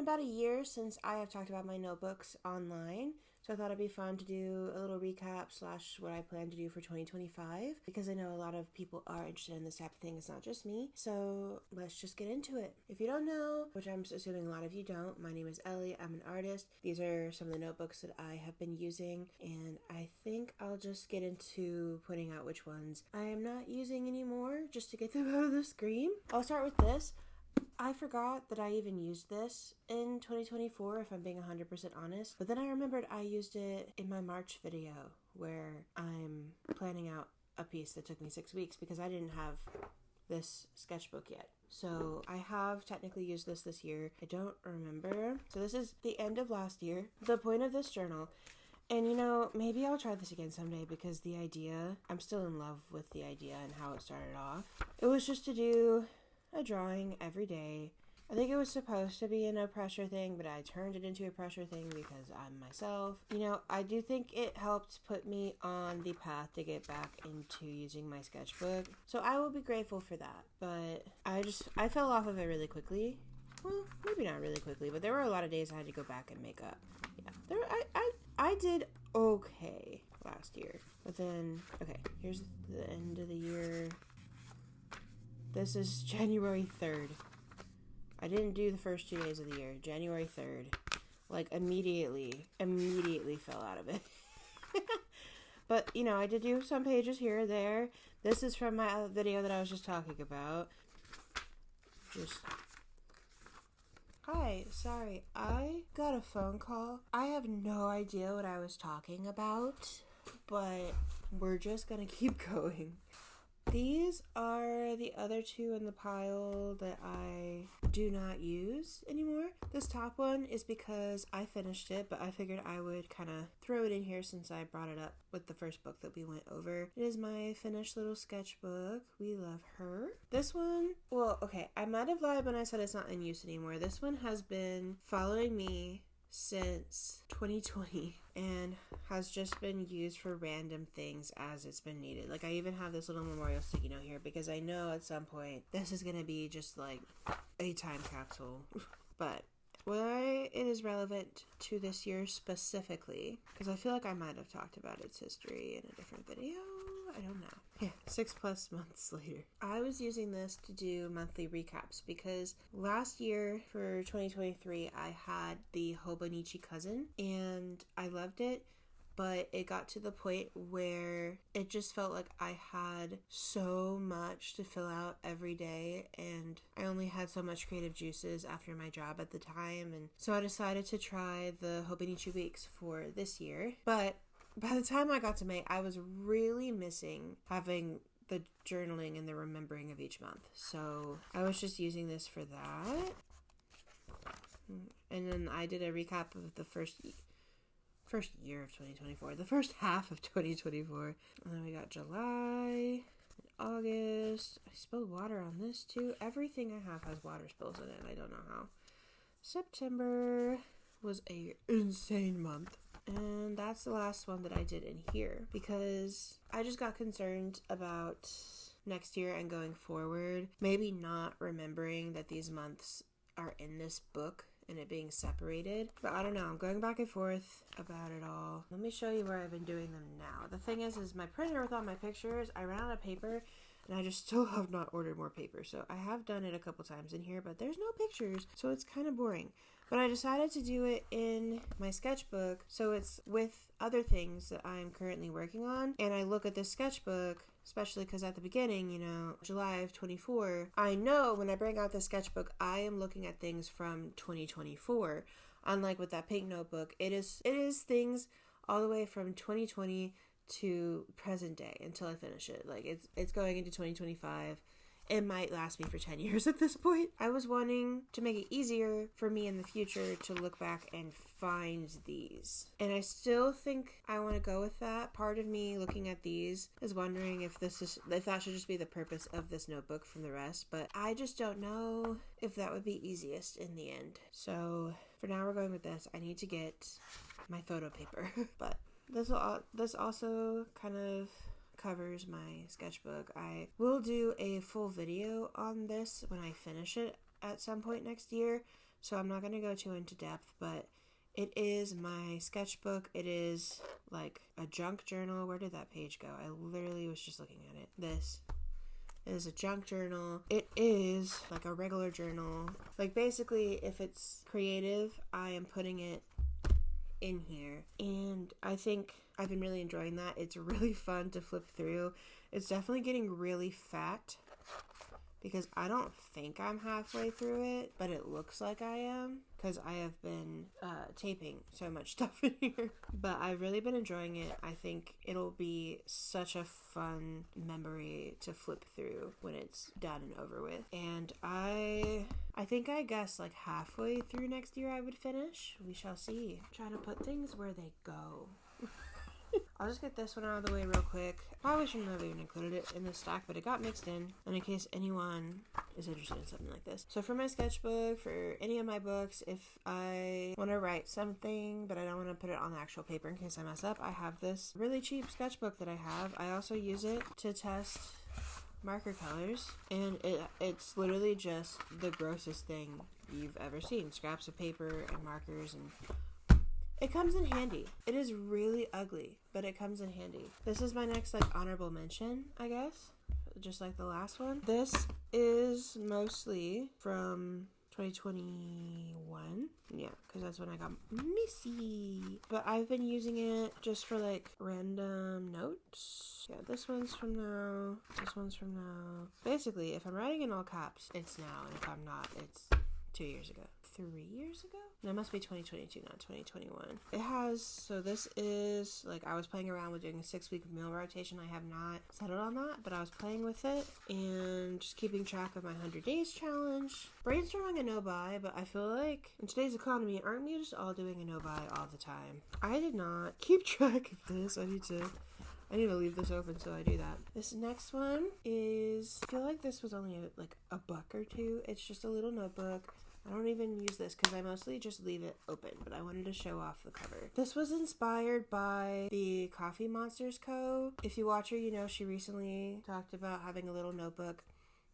about a year since I have talked about my notebooks online, so I thought it'd be fun to do a little recap / what I plan to do for 2025, because I know a lot of people are interested in this type of thing. It's not just me, so let's just get into it. If you don't know, which I'm assuming a lot of you don't, my name is Ellie. I'm an artist. These are some of the notebooks that I have been using, and I think I'll just get into pointing out which ones I am not using anymore, just to get them out of the screen. I'll start with this. I forgot that I even used this in 2024, if I'm being 100% honest. But then I remembered I used it in my March video, where I'm planning out a piece that took me 6 weeks because I didn't have this sketchbook yet. So I have technically used this year. I don't remember. So this is the end of last year. The point of this journal, and maybe I'll try this again someday, because the idea, I'm still in love with the idea and how it started off. It was just to do a drawing every day. I think it was supposed to be a no pressure thing, but I turned it into a pressure thing because I'm myself. I do think it helped put me on the path to get back into using my sketchbook. So I will be grateful for that. But I fell off of it really quickly. Well, maybe not really quickly, but there were a lot of days I had to go back and make up. Yeah, I did okay last year. But then, okay, here's the end of the year. This is January 3rd. I didn't do the first 2 days of the year. January 3rd. Like, immediately fell out of it. But, I did do some pages here or there. This is from my video that I was just talking about. Hi, sorry. I got a phone call. I have no idea what I was talking about, but we're just gonna keep going. These are the other two in the pile that I do not use anymore. This top one is because I finished it, but I figured I would kind of throw it in here since I brought it up with the first book that we went over. It is my finished little sketchbook. We love her. This one, well, okay, I might have lied when I said it's not in use anymore. This one has been following me since 2020 and has just been used for random things as it's been needed. Like, I even have this little memorial sticky note here because I know at some point this is gonna be just like a time capsule. But why it is relevant to this year specifically, because I feel like I might have talked about its history in a different video. I don't know. Yeah, 6+ months later. I was using this to do monthly recaps because last year for 2023, I had the Hobonichi Cousin and I loved it. But it got to the point where it just felt like I had so much to fill out every day, and I only had so much creative juices after my job at the time, and so I decided to try the Hobonichi Weeks for this year. But by the time I got to May, I was really missing having the journaling and the remembering of each month. So I was just using this for that. And then I did a recap of the first year of 2024, the first half of 2024. And then we got July, August. I spilled water on this too. Everything I have has water spills in it. I don't know how. September was a insane month. And that's the last one that I did in here because I just got concerned about next year and going forward. Maybe not remembering that these months are in this book and it being separated. But I don't know. I'm going back and forth about it all. Let me show you where I've been doing them now. The thing is my printer with all my pictures, I ran out of paper and I just still have not ordered more paper. So I have done it a couple times in here, but there's no pictures. So it's kind of boring. But I decided to do it in my sketchbook. So it's with other things that I'm currently working on. And I look at this sketchbook, especially because at the beginning, July of 24, I know when I bring out the sketchbook, I am looking at things from 2024. Unlike with that pink notebook, it is things all the way from 2020 to present day until I finish it. Like, it's going into 2025. It might last me for 10 years at this point. I was wanting to make it easier for me in the future to look back and find these. And I still think I want to go with that. Part of me looking at these is wondering if that should just be the purpose of this notebook from the rest. But I just don't know if that would be easiest in the end. So for now, we're going with this. I need to get my photo paper. But this also kind of covers my sketchbook. I will do a full video on this when I finish it at some point next year. so I'm not going to go too into depth, but it is my sketchbook. It is like a junk journal. Where did that page go? I literally was just looking at it. This is a junk journal. It is like a regular journal. Like basically, if it's creative, I am putting it in here. And I think I've been really enjoying that. It's really fun to flip through. It's definitely getting really fat because I don't think I'm halfway through it, but it looks like I am because I have been taping so much stuff in here. But I've really been enjoying it. I think it'll be such a fun memory to flip through when it's done and over with. And I think I guess like halfway through next year I would finish. We shall see. Trying to put things where they go. I'll just get this one out of the way real quick. Probably shouldn't have even included it in this stack, but it got mixed in in case anyone is interested in something like this. So for my sketchbook, for any of my books, if I want to write something, but I don't want to put it on the actual paper in case I mess up, I have this really cheap sketchbook that I have. I also use it to test marker colors, and it's literally just the grossest thing you've ever seen. Scraps of paper and markers, and it comes in handy. It is really ugly, but it comes in handy. This is my next like honorable mention, I guess, just like the last one. This is mostly from 2021. Yeah, because that's when I got Missy. But I've been using it just for like random notes. Yeah, this one's from now. This one's from now. Basically, if I'm writing in all caps, it's now. And if I'm not, it's 2 years ago. 3 years ago? No, it must be 2022, not 2021. It has, so this is, like, I was playing around with doing a 6-week meal rotation. I have not settled on that, but I was playing with it and just keeping track of my 100 days challenge. Brainstorming a no-buy, but I feel like in today's economy, aren't we just all doing a no-buy all the time? I did not keep track of this. I need to leave this open so I do that. This next one is, I feel like this was only like a buck or two. It's just a little notebook. I don't even use this because I mostly just leave it open, but I wanted to show off the cover. This was inspired by the Coffee Monsters Co. If you watch her, you know she recently talked about having a little notebook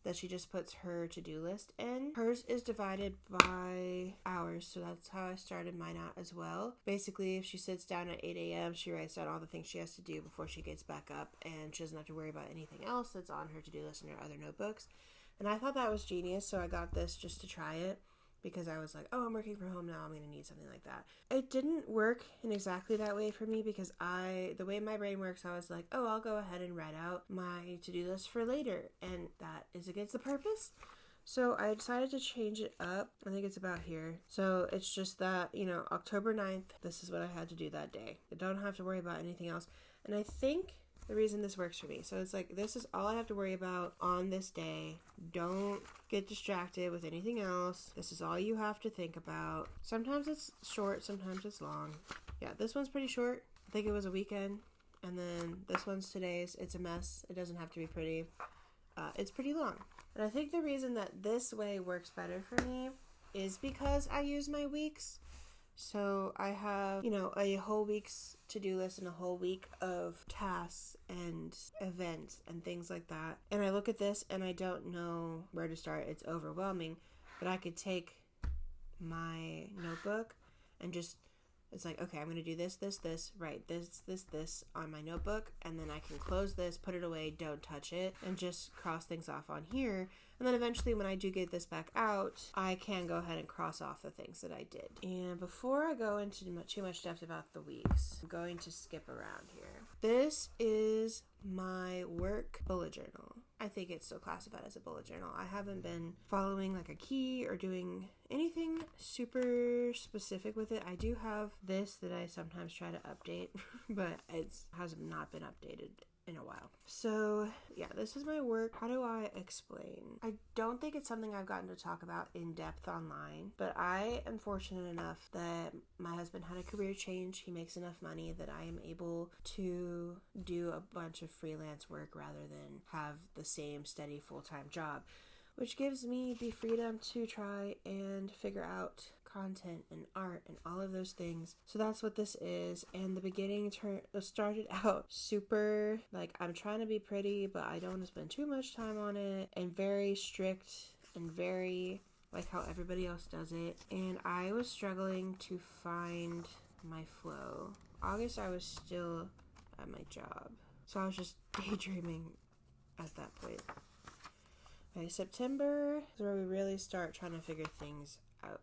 that she just puts her to-do list in. Hers is divided by hours, so that's how I started mine out as well. Basically, if she sits down at 8 a.m., she writes down all the things she has to do before she gets back up, and she doesn't have to worry about anything else that's on her to-do list in her other notebooks. And I thought that was genius, so I got this just to try it, because I was like, oh, I'm working from home now, I'm going to need something like that. It didn't work in exactly that way for me because the way my brain works, I was like, oh, I'll go ahead and write out my to-do list for later, and that is against the purpose. So I decided to change it up. I think it's about here. So it's just that, October 9th, this is what I had to do that day. I don't have to worry about anything else. And I think the reason this works for me. So it's like, this is all I have to worry about on this day. Don't get distracted with anything else. This is all you have to think about. Sometimes it's short, sometimes it's long. Yeah, this one's pretty short. I think it was a weekend. And then this one's today's. It's a mess. It doesn't have to be pretty. It's pretty long. And I think the reason that this way works better for me is because I use my weeks. So I have, a whole week's to-do list and a whole week of tasks and events and things like that. And I look at this and I don't know where to start. It's overwhelming. But I could take my notebook and just, it's like, okay, I'm going to do this, write this on my notebook. And then I can close this, put it away, don't touch it, and just cross things off on here. And then eventually when I do get this back out, I can go ahead and cross off the things that I did. And before I go into too much depth about the weeks, I'm going to skip around here. This is my work bullet journal. I think it's still classified as a bullet journal. I haven't been following like a key or doing anything super specific with it. I do have this that I sometimes try to update, but it has not been updated in a while. So yeah, this is my work. How do I explain? I don't think it's something I've gotten to talk about in depth online, but I am fortunate enough that my husband had a career change. He makes enough money that I am able to do a bunch of freelance work rather than have the same steady full-time job, which gives me the freedom to try and figure out content and art and all of those things. So that's what this is. And the beginning started out super like, I'm trying to be pretty, but I don't want to spend too much time on it, and very strict and very like how everybody else does it. And I was struggling to find my flow. August, I was still at my job, so I was just daydreaming at that point. Okay, September is where we really start trying to figure things out.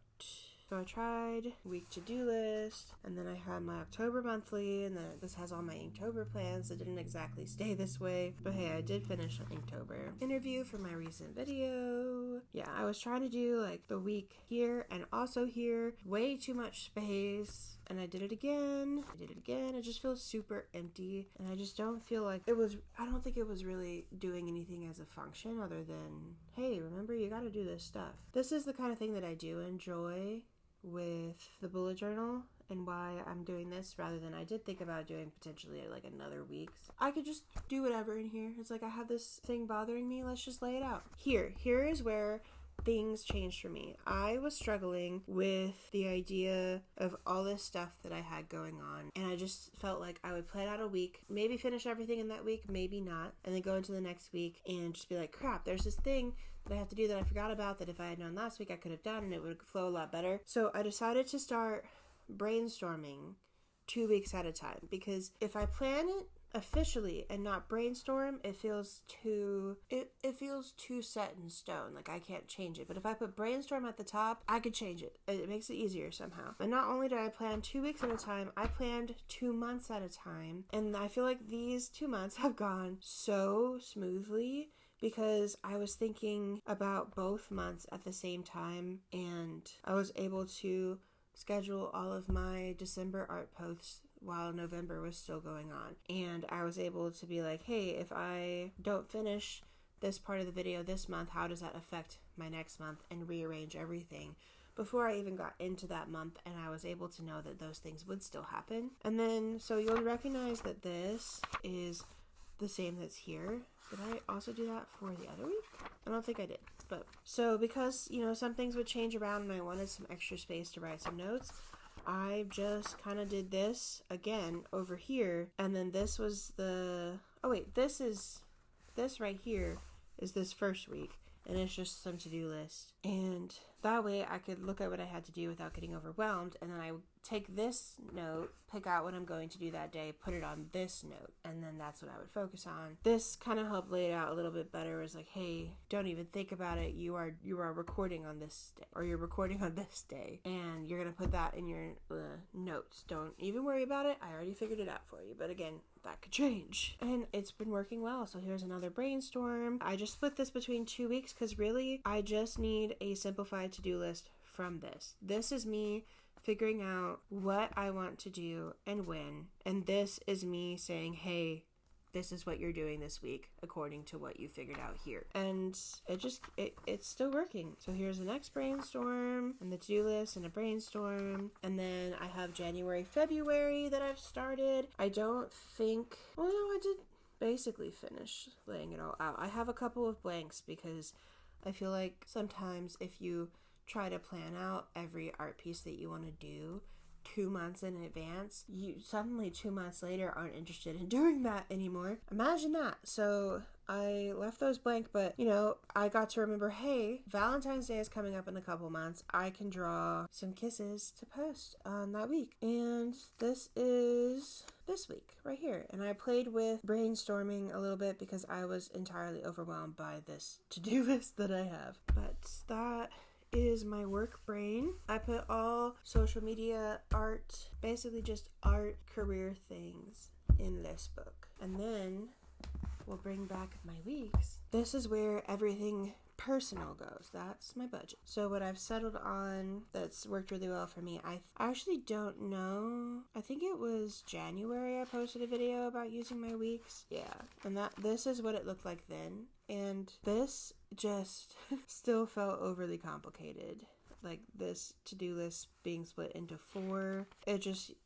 So I tried week to-do list, and then I had my October monthly, and then this has all my Inktober plans that didn't exactly stay this way. But hey, I did finish an Inktober interview for my recent video. Yeah, I was trying to do like the week here and also here. Way too much space. And I did it again. It just feels super empty. And I just don't feel like I don't think it was really doing anything as a function other than, hey, remember you gotta do this stuff. This is the kind of thing that I do enjoy with the bullet journal and why I'm doing this rather than I did think about doing potentially like another week's. I could just do whatever in here. It's like I have this thing bothering me. Let's just lay it out. Here is where things changed for me. I was struggling with the idea of all this stuff that I had going on, and I just felt like I would plan out a week, maybe finish everything in that week, maybe not, and then go into the next week and just be like, crap, there's this thing that I have to do that I forgot about that if I had known last week I could have done and it would flow a lot better. So I decided to start brainstorming 2 weeks at a time, because if I plan it officially and not brainstorm, it feels too set in stone. Like I can't change it. But if I put brainstorm at the top, I could change it. It makes it easier somehow. And not only did I plan 2 weeks at a time, I planned 2 months at a time. And I feel like these 2 months have gone so smoothly because I was thinking about both months at the same time, and I was able to schedule all of my December art posts while November was still going on. And I was able to be like, hey, if I don't finish this part of the video this month, how does that affect my next month, and rearrange everything before I even got into that month. And I was able to know that those things would still happen. And then, so you'll recognize that this is the same that's here. Did I also do that for the other week? I don't think I did. But so because, some things would change around and I wanted some extra space to write some notes, I just kind of did this again over here. And then this was this right here is this first week. And it's just some to-do list. And that way I could look at what I had to do without getting overwhelmed. And then I would take this note, pick out what I'm going to do that day, put it on this note. And then that's what I would focus on. This kind of helped lay it out a little bit better. It was like, hey, don't even think about it. You are recording on this day, or you're recording on this day. And you're going to put that in your notes. Don't even worry about it. I already figured it out for you. But again, that could change. And it's been working well. So here's another brainstorm. I just split this between 2 weeks because really I just need a simplified to-do list from this. This is me figuring out what I want to do and when. And this is me saying, hey, this is what you're doing this week according to what you figured out here. And it's still working. So here's the next brainstorm and the to-do list and a brainstorm. And then I have January, February that I've started. I did basically finish laying it all out. I have a couple of blanks because I feel like sometimes if you try to plan out every art piece that you want to do 2 months in advance, you suddenly 2 months later aren't interested in doing that anymore. Imagine that. So I left those blank, but I got to remember, hey, Valentine's Day is coming up in a couple months. I can draw some kisses to post on that week. And this is this week right here. And I played with brainstorming a little bit because I was entirely overwhelmed by this to-do list that I have. But that is my work brain. I put all social media, art, basically just art career things in this book. And then we'll bring back my weeks. This is where everything personal goes. That's my budget. So what I've settled on that's worked really well for me, I actually don't know. I think it was January I posted a video about using my weeks. Yeah. And this is what it looked like then. And this just still felt overly complicated. Like this to-do list being split into 4. It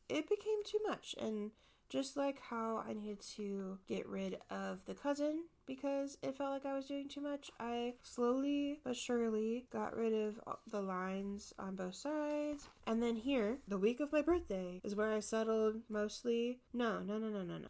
became too much. And just like how I needed to get rid of the cousin because it felt like I was doing too much. I slowly but surely got rid of the lines on both sides. And then here, the week of my birthday is where I settled mostly. No.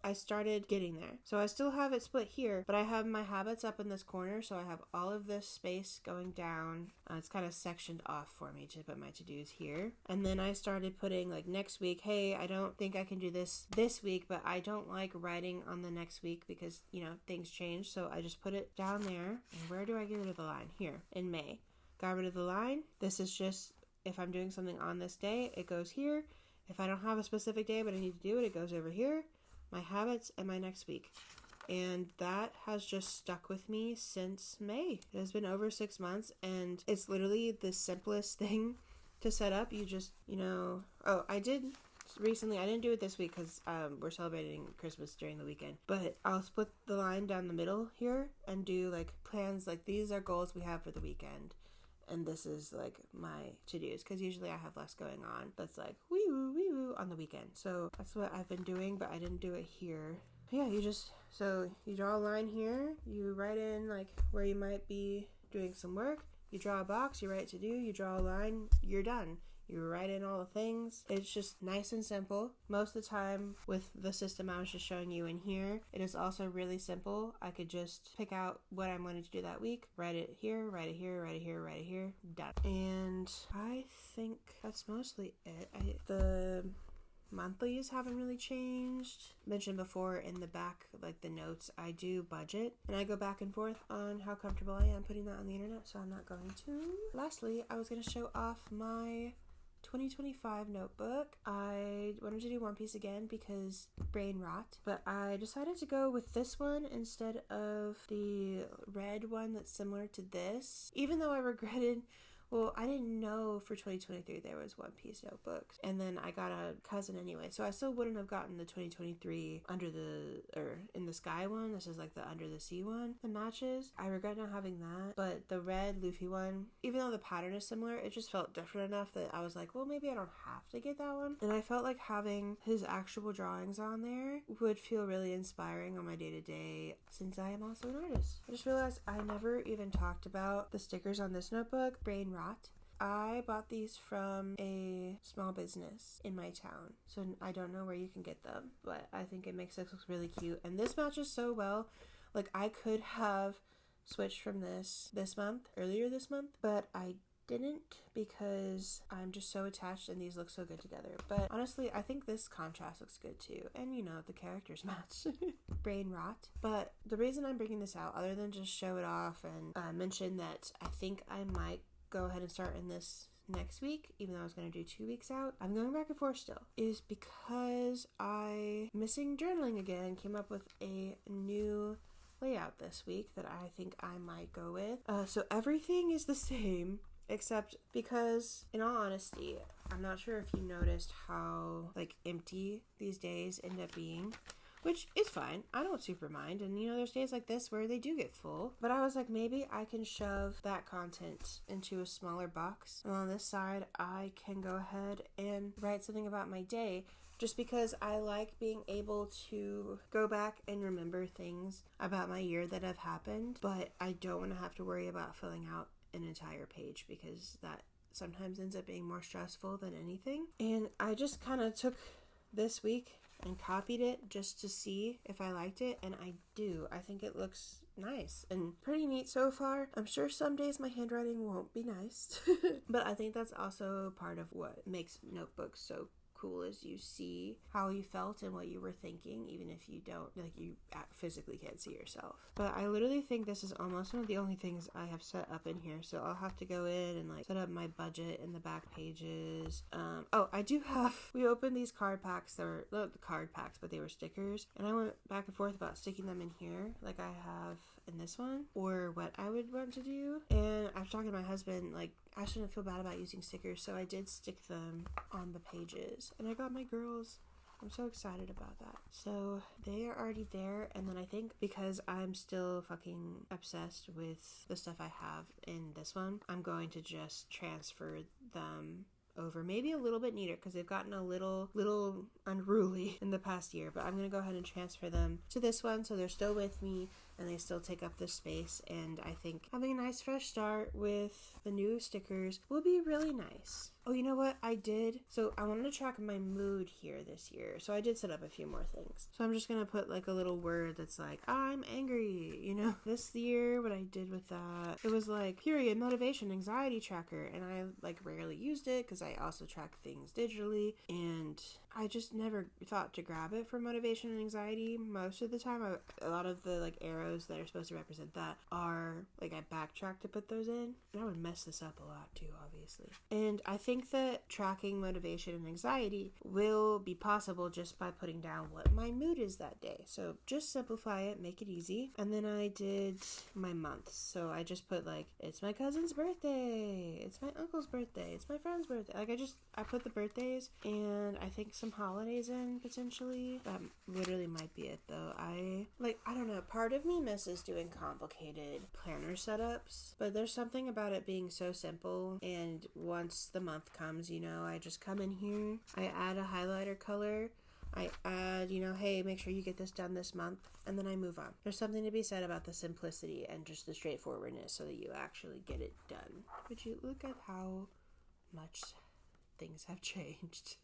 I started getting there. So I still have it split here, but I have my habits up in this corner. So I have all of this space going down. It's kind of sectioned off for me to put my to-dos here. And then I started putting like next week, hey, I don't think I can do this week, but I don't like writing on the next week because, you know, things change. So I just put it down there. And where do I get rid of the line? Here in May. Got rid of the line. This is just, if I'm doing something on this day, it goes here. If I don't have a specific day but I need to do it, it goes over here. My habits and my next week. And that has just stuck with me since May. It has been over 6 months, and it's literally the simplest thing to set up. You just, you know, I did recently, I didn't do it this week because we're celebrating Christmas during the weekend, but I'll split the line down the middle here and do like plans, like these are goals we have for the weekend. And this is like my to-dos, because usually I have less going on. That's like wee woo on the weekend. So that's what I've been doing, but I didn't do it here. Yeah, so you draw a line here, you write in like where you might be doing some work, you draw a box, you write to do, you draw a line, you're done. You write in all the things. It's just nice and simple. Most of the time with the system I was just showing you in here, it is also really simple. I could just pick out what I'm going to do that week, write it here, write it here, write it here, write it here, done. And I think that's mostly it. The monthlies haven't really changed. Mentioned before in the back, like the notes, I do budget and I go back and forth on how comfortable I am putting that on the internet, so I'm not going to. Lastly, I was going to show off my 2025 notebook. I wanted to do One Piece again because brain rot, but I decided to go with this one instead of the red one that's similar to this, even though I regretted. Well, I didn't know for 2023 there was One Piece notebooks. And then I got a cousin anyway. So I still wouldn't have gotten the 2023 in the sky one. This is like the under the sea one that matches. I regret not having that. But the red Luffy one, even though the pattern is similar, it just felt different enough that I was like, well, maybe I don't have to get that one. And I felt like having his actual drawings on there would feel really inspiring on my day-to-day, since I am also an artist. I just realized I never even talked about the stickers on this notebook. Brain rot. I bought these from a small business in my town, so I don't know where you can get them, but I think it makes this look really cute, and this matches so well. Like, I could have switched from earlier this month, but I didn't because I'm just so attached and these look so good together. But honestly, I think this contrast looks good too, and you know, the characters match. Brain rot. But the reason I'm bringing this out, other than just show it off and mention that I think I might go ahead and start in this next week, even though I was going to do 2 weeks out, I'm going back and forth still, is because missing journaling again, came up with a new layout this week that I think I might go with. So everything is the same, except because, in all honesty, I'm not sure if you noticed how like empty these days end up being. Which is fine. I don't super mind. And, you know, there's days like this where they do get full. But I was like, maybe I can shove that content into a smaller box. And on this side, I can go ahead and write something about my day. Just because I like being able to go back and remember things about my year that have happened. But I don't want to have to worry about filling out an entire page, because that sometimes ends up being more stressful than anything. And I just kind of took this week and copied it just to see if I liked it, and I do. I think it looks nice and pretty neat so far. I'm sure some days my handwriting won't be nice, but I think that's also part of what makes notebooks so cool, is you see how you felt and what you were thinking, even if you don't, like, you physically can't see yourself. But I literally think this is almost one of the only things I have set up in here, so I'll have to go in and like set up my budget in the back pages. I do have, we opened these card packs that were not the card packs, but they were stickers, and I went back and forth about sticking them in here like I have in this one, or what I would want to do. And after talking to my husband, like, I shouldn't feel bad about using stickers, so I did stick them on the pages. And I got my girls. I'm so excited about that. So they are already there, and then I think because I'm still fucking obsessed with the stuff I have in this one, I'm going to just transfer them over, maybe a little bit neater because they've gotten a little unruly in the past year, but I'm going to go ahead and transfer them to this one so they're still with me and they still take up this space. And I think having a nice fresh start with the new stickers will be really nice. Oh, you know what I did? So I wanted to track my mood here this year. So I did set up a few more things. So I'm just going to put like a little word that's like, I'm angry, you know? This year, what I did with that, it was like, period, motivation, anxiety tracker. And I like rarely used it because I also track things digitally. And I just never thought to grab it for motivation and anxiety. Most of the time, a lot of the like arrows that are supposed to represent that are like I backtrack to put those in. And I would mess this up a lot too, obviously. And I think that tracking motivation and anxiety will be possible just by putting down what my mood is that day. So just simplify it, make it easy. And then I did my months. So I just put like, it's my cousin's birthday, it's my uncle's birthday, it's my friend's birthday. Like I put the birthdays and I think some holidays in potentially. That literally might be it though. I don't know, part of me misses doing complicated planner setups, but there's something about it being so simple. And once the month comes, you know, I just come in here, I add a highlighter color, I add, you know, hey, make sure you get this done this month, and then I move on. There's something to be said about the simplicity and just the straightforwardness so that you actually get it done. Would you look at how much things have changed?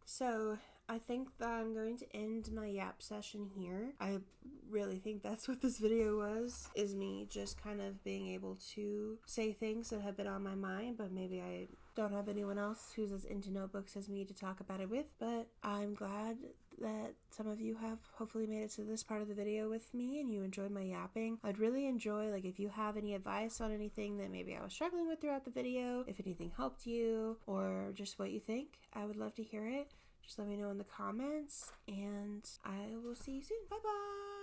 So I think that I'm going to end my yap session here. I really think that's what this video was, is me just kind of being able to say things that have been on my mind, but maybe I don't have anyone else who's as into notebooks as me to talk about it with. But I'm glad that some of you have hopefully made it to this part of the video with me and you enjoyed my yapping. I'd really enjoy, like, if you have any advice on anything that maybe I was struggling with throughout the video, if anything helped you, or just what you think. I would love to hear it. Just let me know in the comments, and I will see you soon. Bye bye.